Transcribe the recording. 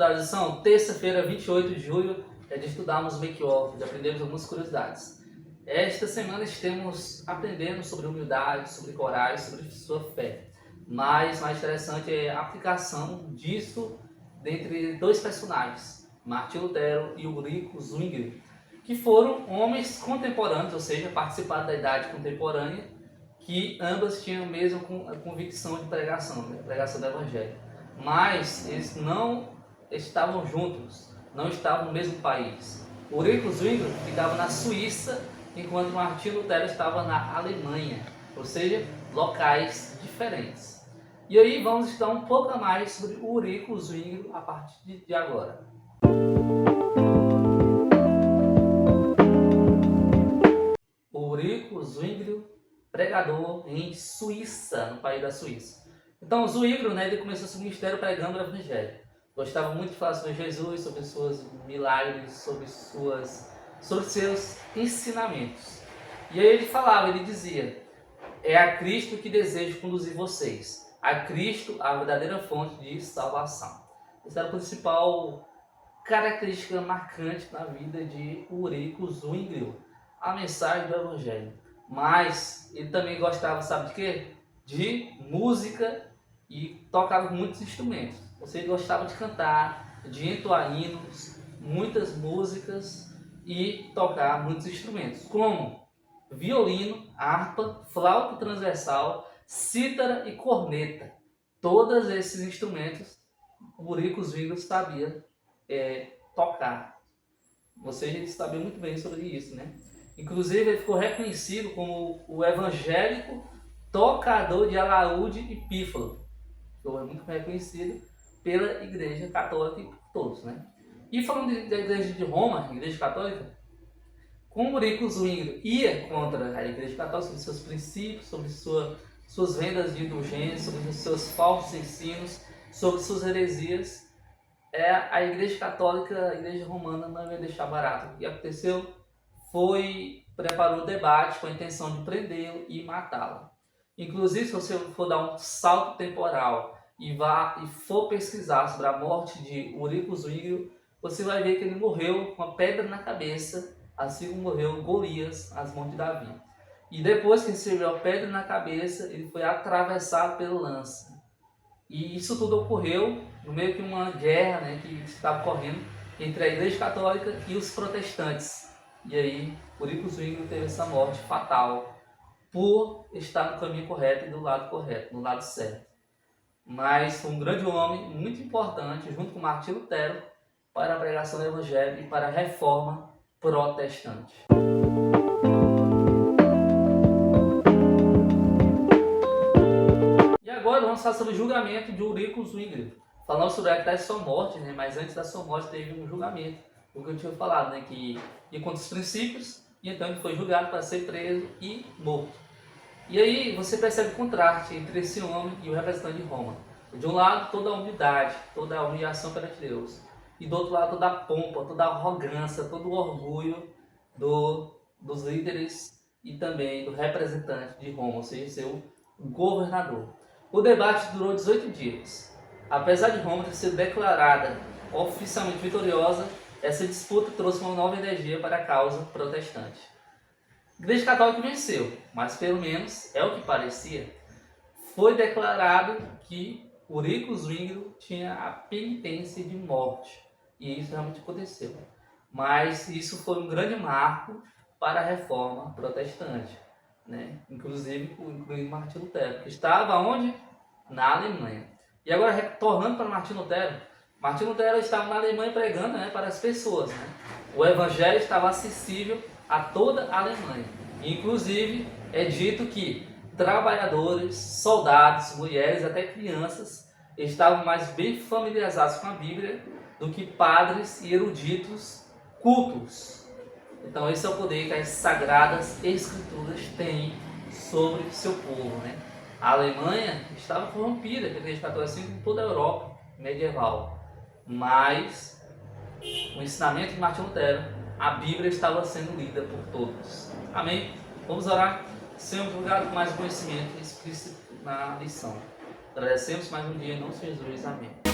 estudar a lição? Terça-feira, 28 de julho, é de estudarmos o make-off, de aprendermos algumas curiosidades. Esta semana estamos aprendendo sobre humildade, sobre coragem, sobre sua fé. Mas mais interessante é a aplicação disso dentre dois personagens, Martin Lutero e Ulrico Zwingli, que foram homens contemporâneos, ou seja, participaram da idade contemporânea, que ambas tinham a mesma convicção de pregação, né? Pregação do Evangelho. Mas eles não estavam juntos, não estavam no mesmo país. Ulrico Zwingli ficava na Suíça, enquanto Martin Lutero estava na Alemanha, ou seja, locais diferentes. E aí vamos estudar um pouco mais sobre Ulrico Zwingli a partir de agora. Ulrico Zwingli, pregador em Suíça, no país da Suíça. Então, Zwingli, ele começou seu ministério pregando o Evangelho. Gostava muito de falar sobre Jesus, sobre seus milagres, sobre seus ensinamentos. E aí ele dizia: é a Cristo que desejo conduzir vocês, a Cristo, a verdadeira fonte de salvação. Essa era a principal característica marcante na vida de Ulrico Zwingli, a mensagem do Evangelho. Mas ele também gostava, sabe de quê? De música e tocava muitos instrumentos. Você gostava de cantar, de entoar hinos, muitas músicas e tocar muitos instrumentos, como violino, harpa, flauta transversal, cítara e corneta. Todos esses instrumentos o Ulrico Zwingli sabia tocar. Ele sabia muito bem sobre isso, né? Inclusive, ele ficou reconhecido como o evangélico tocador de alaúde e pífano. Foi muito reconhecido pela Igreja Católica e por todos, né? E falando da Igreja de Roma, a Igreja Católica, como Ulrico Zwingli ia contra a Igreja Católica sobre seus princípios, sobre suas vendas de indulgência, sobre seus falsos ensinos, sobre suas heresias, a Igreja Católica, a Igreja Romana não ia deixar barato. O que aconteceu? Preparou um debate com a intenção de prendê-lo e matá-lo. Inclusive, se você for dar um salto temporal e for pesquisar sobre a morte de Ulrico Zwingli, você vai ver que ele morreu com uma pedra na cabeça, assim como morreu Golias às mãos de Davi. E depois que recebeu a pedra na cabeça, ele foi atravessado pelo lança. E isso tudo ocorreu no meio de uma guerra, né, que estava correndo entre a Igreja Católica e os protestantes. E aí, Ulrico Zwingli teve essa morte fatal por estar no caminho correto e do lado correto, no lado certo. Mas foi um grande homem, muito importante, junto com Martin Lutero, para a pregação do Evangelho e para a reforma protestante. E agora vamos falar sobre o julgamento de Ulrico Zwingli. Falando sobre a sua morte, né? Mas antes da sua morte teve um julgamento. O que eu tinha falado, né? Que ia contra os princípios, e então ele foi julgado para ser preso e morto. E aí você percebe o contraste entre esse homem e o representante de Roma. De um lado, toda a humildade, toda a humilhação perante Deus. E do outro lado, toda a pompa, toda a arrogância, todo o orgulho dos líderes e também do representante de Roma, ou seja, seu governador. O debate durou 18 dias. Apesar de Roma ter sido declarada oficialmente vitoriosa, essa disputa trouxe uma nova energia para a causa protestante. A Igreja Católica venceu, mas pelo menos, é o que parecia, foi declarado que Ulrico Zwingli tinha a penitência de morte. E isso realmente aconteceu. Mas isso foi um grande marco para a reforma protestante, né? Inclusive incluindo Martin Lutero, que estava onde? Na Alemanha. E agora, retornando para Martin Lutero estava na Alemanha pregando, né, para as pessoas, né? O Evangelho estava acessível a toda a Alemanha. Inclusive, é dito que trabalhadores, soldados, mulheres, até crianças estavam mais bem familiarizados com a Bíblia do que padres e eruditos cultos. Então, esse é o poder que as Sagradas Escrituras têm sobre o seu povo, né? A Alemanha estava corrompida pela Igreja Católica, assim como toda a Europa medieval. Mas, o ensinamento de Martin Lutero, a Bíblia estava sendo lida por todos. Amém? Vamos orar. Senhor, obrigado por mais conhecimento explícito na lição. Agradecemos mais um dia em nome de Jesus. Amém.